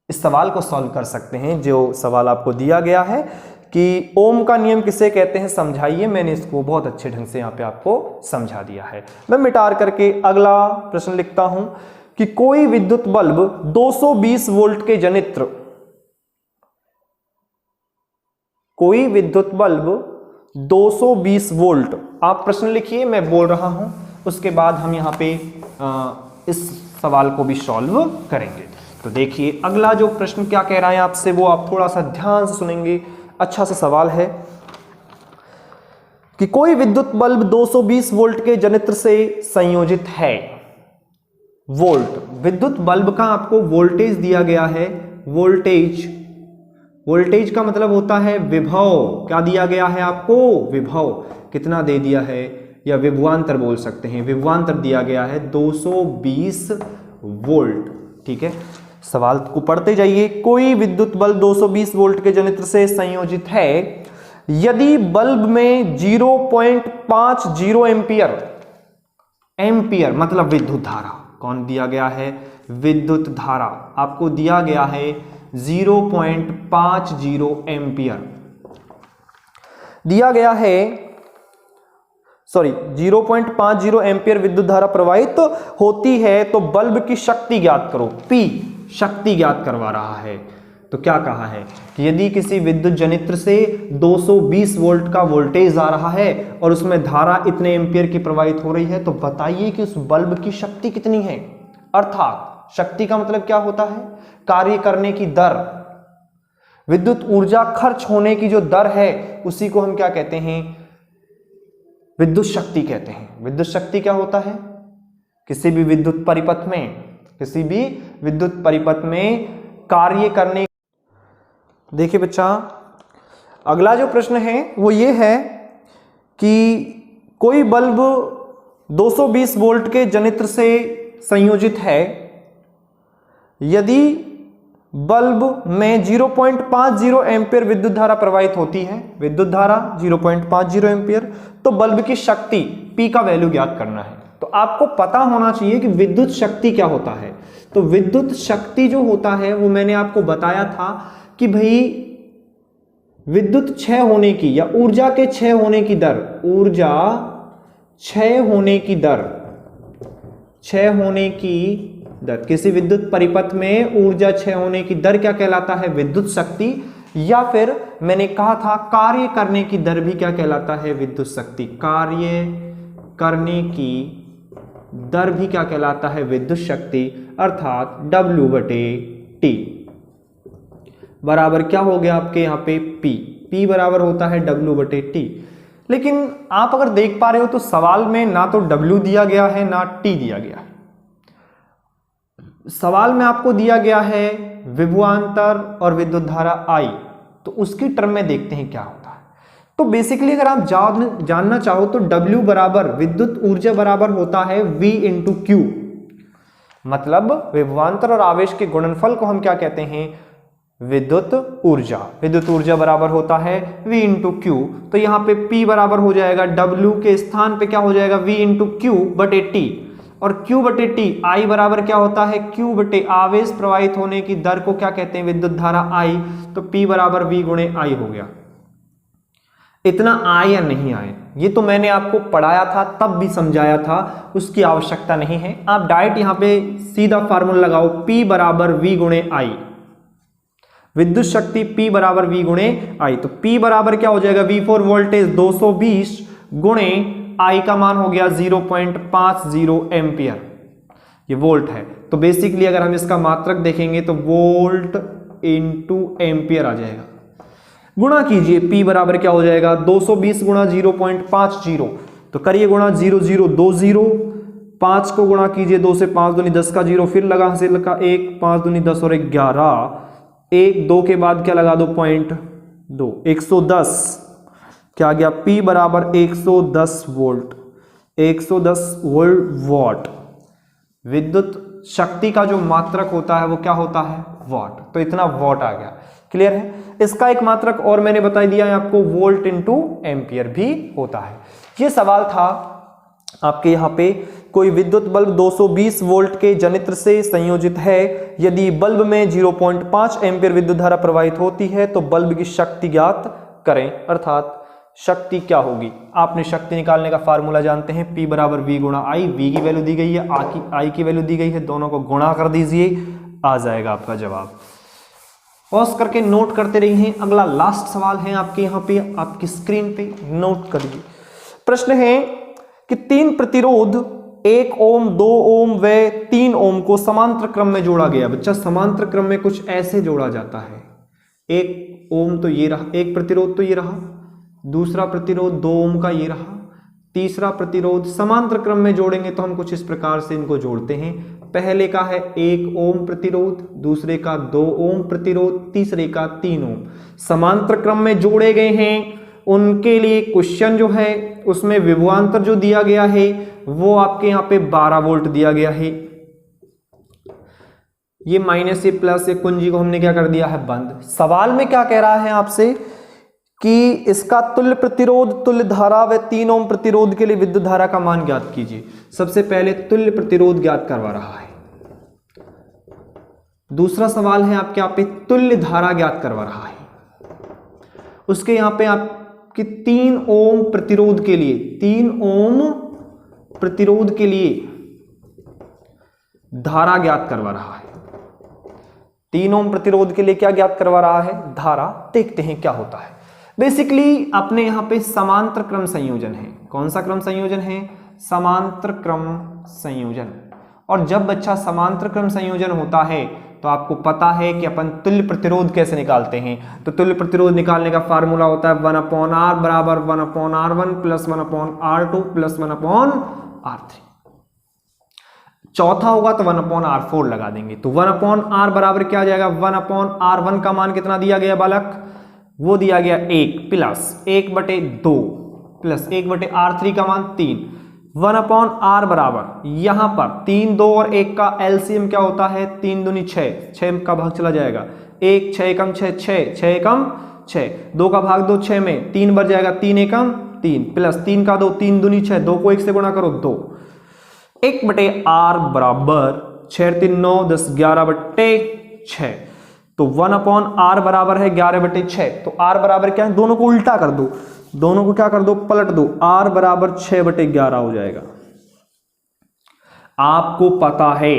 इस सवाल को सॉल्व कर सकते हैं। जो सवाल आपको दिया गया है कि ओम का नियम किसे कहते हैं, समझाइए। मैंने इसको बहुत अच्छे ढंग से यहाँ पे आपको समझा दिया है। मैं मिटार करके अगला प्रश्न लिखता हूं कि कोई विद्युत बल्ब 220 वोल्ट के जनित्र, कोई विद्युत बल्ब 220 वोल्ट, आप प्रश्न लिखिए, मैं बोल रहा हूं, उसके बाद हम यहाँ पे इस सवाल को भी सॉल्व करेंगे। तो देखिए अगला जो प्रश्न क्या कह रहा है आपसे, वो आप थोड़ा सा ध्यान से सुनेंगे। अच्छा सा सवाल है कि कोई विद्युत बल्ब 220 वोल्ट के जनित्र से संयोजित है। विद्युत बल्ब का आपको वोल्टेज दिया गया है। वोल्टेज का मतलब होता है विभव। क्या दिया गया है आपको? विभव। कितना दे दिया है, या विभवांतर बोल सकते हैं। विभवांतर दिया गया है 220 वोल्ट। ठीक है, सवाल को पढ़ते जाइए। कोई विद्युत बल्ब 220 वोल्ट के जनित्र से संयोजित है यदि बल्ब में 0.50 एम्पियर मतलब विद्युत धारा, कौन दिया गया है? विद्युत धारा आपको दिया गया है 0.50 एम्पियर दिया गया है, 0.50 एम्पियर विद्युत धारा प्रवाहित होती है, तो बल्ब की शक्ति ज्ञात करो। P शक्ति ज्ञात करवा रहा है। तो क्या कहा है कि यदि किसी विद्युत जनित्र से 220 वोल्ट का वोल्टेज आ रहा है और उसमें धारा इतने एम्पियर की प्रवाहित हो रही है, तो बताइए कि उस बल्ब की शक्ति कितनी है। अर्थात शक्ति का मतलब क्या होता है, कार्य करने की दर, विद्युत ऊर्जा खर्च होने की जो दर है उसी को हम क्या कहते हैं, विद्युत शक्ति कहते हैं। विद्युत शक्ति क्या होता है, किसी भी विद्युत परिपथ में कार्य करने। देखिए बच्चा, अगला जो प्रश्न है वो ये है कि कोई बल्ब 220 वोल्ट के जनित्र से संयोजित है, यदि बल्ब में 0.50 एम्पियर विद्युत धारा प्रवाहित होती है, विद्युत धारा 0.50 एम्पियर, तो बल्ब की शक्ति P का वैल्यू ज्ञात करना है। तो आपको पता होना चाहिए कि विद्युत शक्ति क्या होता है। तो विद्युत शक्ति जो होता है वो मैंने आपको बताया था कि भाई विद्युत क्षय होने की या ऊर्जा के क्षय होने की दर, ऊर्जा क्षय होने की दर, किसी विद्युत परिपथ में ऊर्जा क्षय होने की दर क्या कहलाता है, विद्युत शक्ति। या फिर मैंने कहा था कार्य करने की दर भी क्या कहलाता है, विद्युत शक्ति। कार्य करने की दर भी क्या कहलाता है, विद्युत शक्ति। अर्थात W/T बराबर क्या हो गया आपके यहाँ पे P बराबर होता है W/T। लेकिन आप अगर देख पा रहे हो तो सवाल में ना तो W दिया गया है ना T दिया गया है। सवाल में आपको दिया गया है विभवांतर और विद्युत धारा I, तो उसकी टर्म में देखते हैं क्या होता है। तो बेसिकली अगर आप जानना चाहो तो W बराबर विद्युत ऊर्जा बराबर होता है V × Q, मतलब विभवांतर और आवेश के गुणनफल को हम क्या कहते हैं, विद्युत ऊर्जा। विद्युत ऊर्जा बराबर होता है V × Q। तो यहाँ पे P बराबर हो जाएगा W के स्थान पे क्या हो जाएगा, V × Q/T, और Q/T I बराबर क्या होता है, Q/ आवेश प्रवाहित होने की दर को क्या कहते हैं, विद्युत धारा I। तो P बराबर V × I हो गया। इतना आए या नहीं आए ये तो मैंने आपको पढ़ाया था, तब भी समझाया था, उसकी आवश्यकता नहीं है। आप डायरेक्ट यहाँ पे सीधा फार्मूला लगाओ, P बराबर V × I, विद्युत शक्ति P बराबर V × I। तो P बराबर क्या हो जाएगा, V4 वोल्टेज 220 गुणे I का मान हो गया 0.50 एम्पियर, ये वोल्ट है। तो बेसिकली अगर हम इसका मात्रक देखेंगे तो वोल्ट × एम्पियर आ जाएगा। गुणा कीजिए, P बराबर क्या हो जाएगा, 220 गुणा 0.50, तो करिए गुणा 0020, 5 को गुणा कीजिए 2 से, 5 दूनी 10 का 0, फिर लगा हासिल का 1, 5 दूनी 10 और 11, 1 2 के बाद क्या लगा दो, 0.2, 110 क्या आ गया, P बराबर 110 वोल्ट, 110 वॉट। विद्युत शक्ति का जो मात्रक होता है वो क्या होता है, वॉट। तो इतना वॉट आ गया। क्लियर है। इसका एक मात्रक और मैंने बता दिया है आपको, वोल्ट × एम्पियर भी होता है। ये सवाल था आपके यहाँ पे, कोई विद्युत बल्ब 220 वोल्ट के जनित्र से संयोजित है, यदि बल्ब में 0.5 एम्पियर विद्युत धारा प्रवाहित होती है तो बल्ब की शक्ति ज्ञात करें। अर्थात शक्ति क्या होगी, आपने शक्ति निकालने का फार्मूला जानते हैं, P बराबर V × I। V की वैल्यू दी गई है, I की वैल्यू दी गई है, दोनों को गुणा कर दीजिए, आ जाएगा आपका जवाब। पॉज करके नोट करते रहिए। अगला लास्ट सवाल है आपके यहाँ पे, आपकी स्क्रीन पे नोट करिए। प्रश्न है कि 3 प्रतिरोध 1 ओम, 2 ओम व 3 ओम को समांतर क्रम में जोड़ा गया। बच्चा समांतर क्रम में कुछ ऐसे जोड़ा जाता है, 1 ओम तो ये रहा, एक प्रतिरोध तो ये रहा, दूसरा प्रतिरोध 2 ओम का ये रहा, तीसरा प्रतिरोध समांतर क्रम में जोड़ेंगे तो हम कुछ इस प्रकार से इनको जोड़ते हैं। पहले का है 1 ओम प्रतिरोध, दूसरे का 2 ओम प्रतिरोध, तीसरे का 3 ओम। समांतर क्रम में जोड़े गए हैं, उनके लिए क्वेश्चन जो है उसमें विभवांतर जो दिया गया है वो आपके यहाँ पे 12 वोल्ट दिया गया है। ये माइनस से प्लस से कुंजी को हमने क्या कर दिया है, बंद। सवाल में क्या कह रहा है आपसे कि इसका तुल्य प्रतिरोध, तुल्य धारा व 3 ओम प्रतिरोध के लिए विद्युत धारा का मान ज्ञात कीजिए। सबसे पहले तुल्य प्रतिरोध ज्ञात करवा रहा है। दूसरा सवाल है आपके यहाँ पे तुल्य धारा ज्ञात करवा रहा है। उसके यहाँ पे आपकी 3 ओम प्रतिरोध के लिए, 3 ओम प्रतिरोध के लिए धारा ज्ञात करवा रहा है। 3 ओम प्रतिरोध के लिए क्या ज्ञात करवा रहा है? धारा। देखते हैं क्या होता है। बेसिकली अपने यहां पे समांतर क्रम संयोजन है। कौन सा क्रम संयोजन है? समांतर क्रम संयोजन। और जब बच्चा समांतर क्रम संयोजन होता है तो आपको पता है कि अपन तुल्य प्रतिरोध कैसे निकालते हैं। तो तुल्य प्रतिरोध निकालने का फार्मूला होता है 1/r बराबर 1/r1 plus 1/r2 plus 1/r3। चौथा होगा तो 1/r4 लगा देंगे। तो 1/r बराबर क्या आ जाएगा? 1/r1 का मान कितना दिया गया बालक? वो दिया गया 1 प्लस 1/2 प्लस 1/r3 का मान 3। 1/r बराबर यहां पर 3, 2 और 1 का एलसीएम क्या होता है? 3 दूनी 6, 6 का भाग चला जाएगा 1, 6 एकम 6, 6 एकम 6, 2 का भाग 2 6 में 3 बढ़ जाएगा 3 एकम 3 प्लस 3 का 2, 3 दूनी 6, 2 को 1 से गुणा करो 2। 1/r बराबर 6 3 9 10 11/6। तो 1/r बराबर है 11/6। तो r बराबर क्या है? दोनों को उल्टा कर दो, दोनों को क्या कर दो? पलट दो। r बराबर 6/11 हो जाएगा। आपको पता है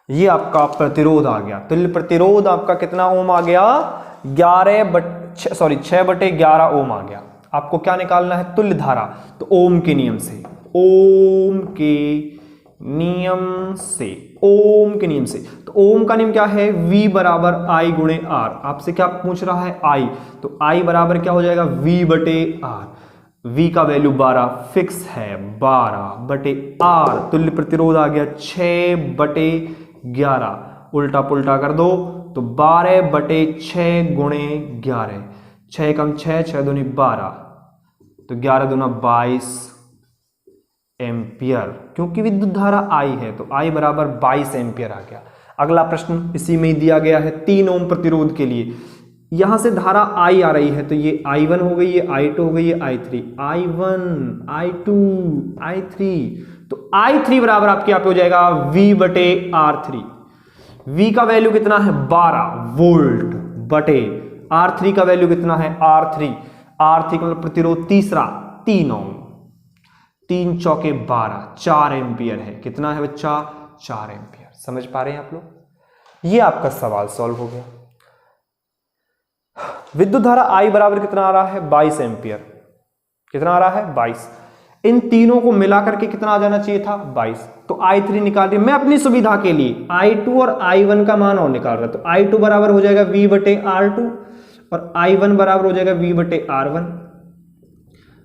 ये आपका प्रतिरोध आ गया। तुल्य प्रतिरोध आपका कितना ओम आ गया? 6/11 ओम आ गया। आपको क्या निकालना है? तुल्य धारा। तो ओम के नियम से, ओम के नियम से, ओम के नियम से। तो ओम का नियम क्या है? V बराबर I गुणे R। आपसे क्या पूछ रहा है? I। तो I बराबर क्या हो जाएगा? V/R। V का वैल्यू 12 फिक्स है, 12/R। तुल्य प्रतिरोध आ गया 6/11। उल्टा पुल्टा कर दो तो 12/6 गुणे 11। 6 एकम 6, 6 दूनी 12, तो 11 दूना 22 एम्पियर। क्योंकि विद्युत धारा I है तो I बराबर 22 एम्पियर आ गया। अगला प्रश्न इसी में ही दिया गया है 3 ओम प्रतिरोध के लिए। यहां से धारा I आ रही है तो ये I1 हो गई, ये I2 हो गई, ये I3। I1, I2, I3। तो I3 बराबर आपके यहाँ पे हो जाएगा V/R3। V का वैल्यू कितना है? 12 वोल्ट बटे R3 का वैल्यू कितना है? R3 का मतलब प्रतिरोध तीसरा 3 ओम। 3 चौके 12, 4 एम्पियर है। कितना है बच्चा? 4 एम्पियर। समझ पा रहे हैं आप लोग? ये आपका सवाल सॉल्व हो गया। विद्युत धारा I बराबर कितना आ रहा है? 22 एम्पियर। कितना आ रहा है? 22। इन तीनों को मिलाकर के कितना आ जाना चाहिए था? 22। तो I3 निकाल रही मैं अपनी सुविधा के लिए I2 और I1 का मान और निकाल रहा। तो I2 बराबर हो जाएगा V/R2 और I1 बराबर हो जाएगा V/R1।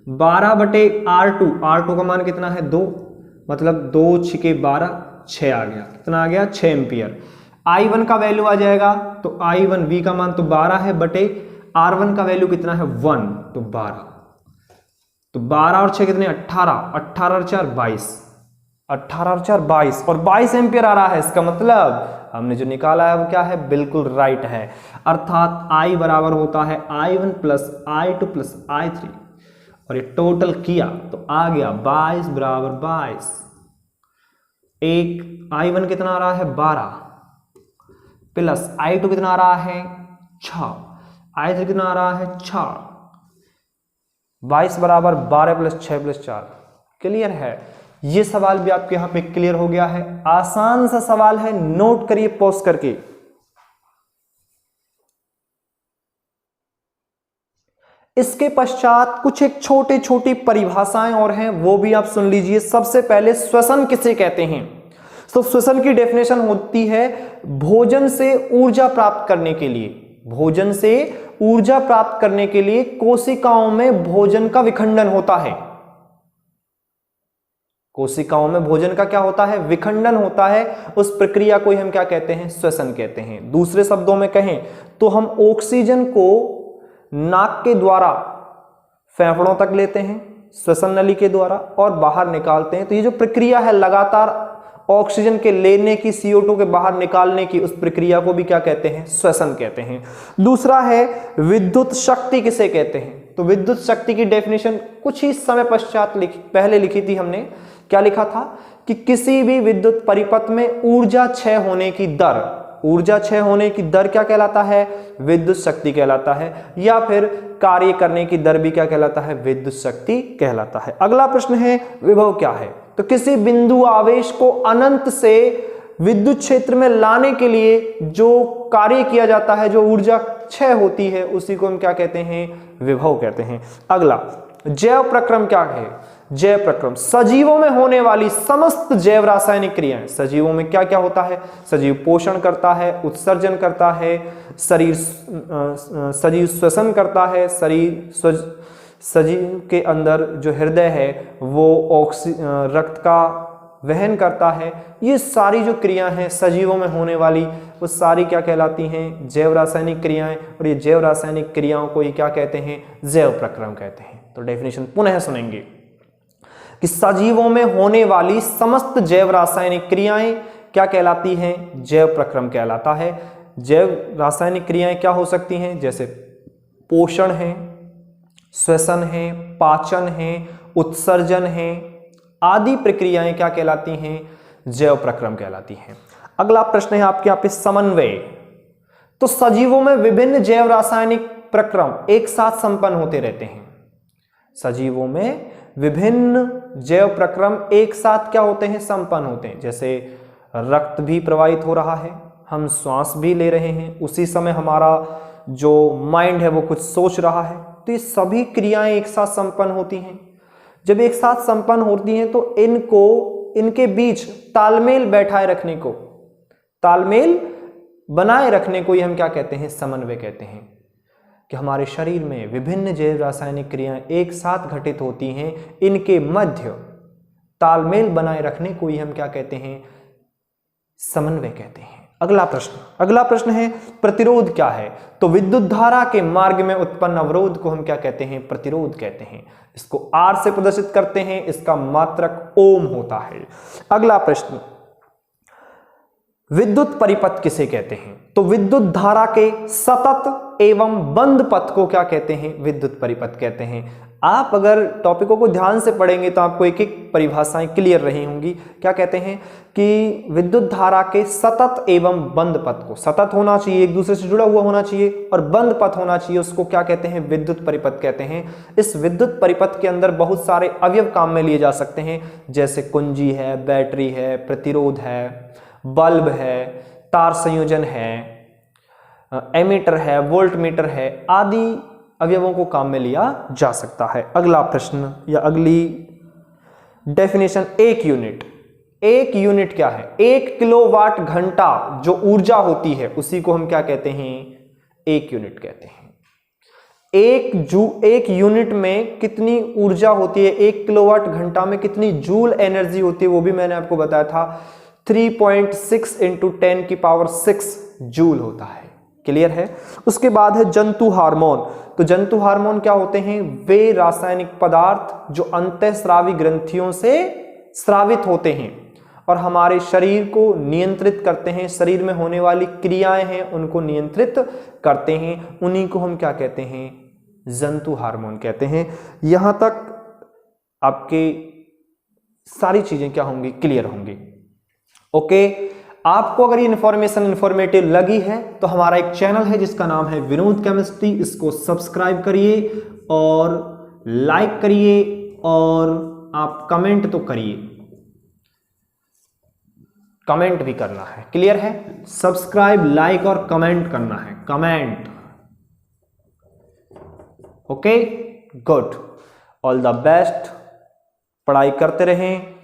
12/R2, R2 का मान कितना है? 2, मतलब 2 6 12, 6 आ गया। कितना आ गया? 6 एम्पियर। I1 का वैल्यू आ जाएगा तो I1 V का मान तो 12 है बटे R1 का वैल्यू कितना है? 1, तो 12। तो 12 और 6 कितने? 18, 18 और 4 22, 18 और 4 22 और 22 एम्पियर आ रहा है। इसका मतलब हमने जो निकाला है वो क्या है? बिल्कुल राइट है। अर्थात I बराबर होता है I1 plus I2 plus I3 और ये टोटल किया तो आ गया 22 बराबर 22। एक I1 कितना आ रहा है? 12 प्लस I2 कितना आ रहा है? 6, I3 कितना आ रहा है? 6। 22 बराबर 12 प्लस 6 प्लस 4। क्लियर है? ये सवाल भी आपके यहां पे क्लियर हो गया है। आसान सा सवाल है, नोट करिए पॉज करके। इसके पश्चात कुछ एक छोटी छोटी परिभाषाएं और हैं, वो भी आप सुन लीजिए। सबसे पहले श्वसन किसे कहते हैं? तो श्वसन की डेफिनेशन होती है भोजन से ऊर्जा प्राप्त करने के लिए, भोजन से ऊर्जा प्राप्त करने के लिए कोशिकाओं में भोजन का विखंडन होता है। कोशिकाओं में भोजन का क्या होता है? विखंडन होता है। उस प्रक्रिया को हम क्या कहते हैं? श्वसन कहते हैं। दूसरे शब्दों में कहें तो हम ऑक्सीजन को नाक के द्वारा फेफड़ों तक लेते हैं श्वसन नली के द्वारा और बाहर निकालते हैं। तो ये जो प्रक्रिया है लगातार ऑक्सीजन के लेने की, CO2 के बाहर निकालने की, उस प्रक्रिया को भी क्या कहते हैं? श्वसन कहते हैं। दूसरा है विद्युत शक्ति किसे कहते हैं? तो विद्युत शक्ति की डेफिनेशन कुछ ही समय पश्चात पहले लिखी थी हमने। क्या लिखा था? कि किसी भी विद्युत परिपथ में ऊर्जा क्षय होने की दर, ऊर्जा क्षय होने की दर क्या कहलाता है? विद्युत शक्ति कहलाता है। या फिर कार्य करने की दर भी क्या कहलाता है? विद्युत शक्ति कहलाता है। अगला प्रश्न है विभव क्या है? तो किसी बिंदु आवेश को अनंत से विद्युत क्षेत्र में लाने के लिए जो कार्य किया जाता है, जो ऊर्जा क्षय होती है, उसी को हम क्या कहते हैं, विभव कहते हैं। अगला जैव प्रक्रम क्या है? जैव प्रक्रम सजीवों में होने वाली समस्त जैव रासायनिक क्रियाएं। सजीवों में क्या क्या होता है? सजीव पोषण करता है, उत्सर्जन करता है, सजीव श्वसन करता है, सजीव के अंदर जो हृदय है वो रक्त का वहन करता है। ये सारी जो क्रियाएं हैं सजीवों में होने वाली, वो सारी क्या कहलाती हैं? जैव रासायनिक क्रियाएं। और ये जैव रासायनिक क्रियाओं को ये क्या कहते हैं? जैव प्रक्रम कहते हैं। तो डेफिनेशन पुनः सुनेंगे कि सजीवों में होने वाली समस्त जैव रासायनिक क्रियाएं क्या कहलाती हैं? जैव प्रक्रम कहलाता है। जैव रासायनिक क्रियाएं क्या हो सकती हैं? जैसे पोषण है, श्वसन है, पाचन है, उत्सर्जन है, आदि प्रक्रियाएं क्या कहलाती हैं? जैव प्रक्रम कहलाती हैं। अगला प्रश्न है आपके यहाँ पे समन्वय। तो सजीवों में विभिन्न जैव रासायनिक प्रक्रम एक साथ संपन्न होते रहते हैं। सजीवों में विभिन्न जैव प्रक्रम एक साथ क्या होते हैं? संपन्न होते हैं। जैसे रक्त भी प्रवाहित हो रहा है, हम श्वास भी ले रहे हैं, उसी समय हमारा जो माइंड है वो कुछ सोच रहा है। तो ये सभी क्रियाएं एक साथ संपन्न होती हैं। जब एक साथ संपन्न होती हैं तो इनके बीच तालमेल बैठाए रखने को, तालमेल बनाए रखने को ही हम क्या कहते हैं? समन्वय कहते हैं। कि हमारे शरीर में विभिन्न जैव रासायनिक क्रियाएं एक साथ घटित होती हैं, इनके मध्य तालमेल बनाए रखने को ही हम क्या कहते हैं? समन्वय कहते हैं। अगला प्रश्न है प्रतिरोध क्या है? तो विद्युत धारा के मार्ग में उत्पन्न अवरोध को हम क्या कहते हैं? प्रतिरोध कहते हैं। इसको R से प्रदर्शित करते हैं, इसका मात्रक ओम होता है। अगला प्रश्न, विद्युत परिपथ किसे कहते हैं? तो विद्युत धारा के सतत एवं बंद पथ को क्या कहते हैं? विद्युत परिपथ कहते हैं। आप अगर टॉपिकों को ध्यान से पढ़ेंगे तो आपको एक एक परिभाषाएं क्लियर रही होंगी। क्या कहते हैं कि विद्युत धारा के सतत एवं बंद पथ को, सतत होना चाहिए, एक दूसरे से जुड़ा हुआ होना चाहिए, और बंद पथ होना चाहिए, उसको क्या कहते हैं? विद्युत परिपथ कहते हैं। इस विद्युत परिपथ के अंदर बहुत सारे अवयव काम में लिए जा सकते हैं, जैसे कुंजी है, बैटरी है, प्रतिरोध है, बल्ब है, तार संयोजन है, एमीटर है, वोल्टमीटर है, आदि अवयवों को काम में लिया जा सकता है। अगला प्रश्न या अगली डेफिनेशन, एक यूनिट। एक यूनिट क्या है? 1 किलोवाट घंटा जो ऊर्जा होती है उसी को हम क्या कहते हैं? एक यूनिट कहते हैं। एक यूनिट में कितनी ऊर्जा होती है? 1 किलोवाट घंटा में कितनी जूल एनर्जी होती है वो भी मैंने आपको बताया था। 3.6 × 10⁶ जूल होता है। क्लियर है? उसके बाद है जंतु हार्मोन। तो जंतु हार्मोन क्या होते हैं? वे रासायनिक पदार्थ जो अंतःस्रावी ग्रंथियों से स्रावित होते हैं और हमारे शरीर को नियंत्रित करते हैं, शरीर में होने वाली क्रियाएं हैं उनको नियंत्रित करते हैं, उन्हीं को हम क्या कहते हैं? जंतु हार्मोन कहते हैं। यहां तक आपके सारी चीजें क्या होंगी? क्लियर होंगी। ओके, आपको अगर ये इन्फॉर्मेशन इन्फॉर्मेटिव लगी है तो हमारा एक चैनल है जिसका नाम है विनोद केमिस्ट्री, इसको सब्सक्राइब करिए और लाइक करिए और आप कमेंट तो करिए, कमेंट भी करना है। क्लियर है? सब्सक्राइब, लाइक और कमेंट करना है, comment. Okay, good, all the best. पढ़ाई करते रहें,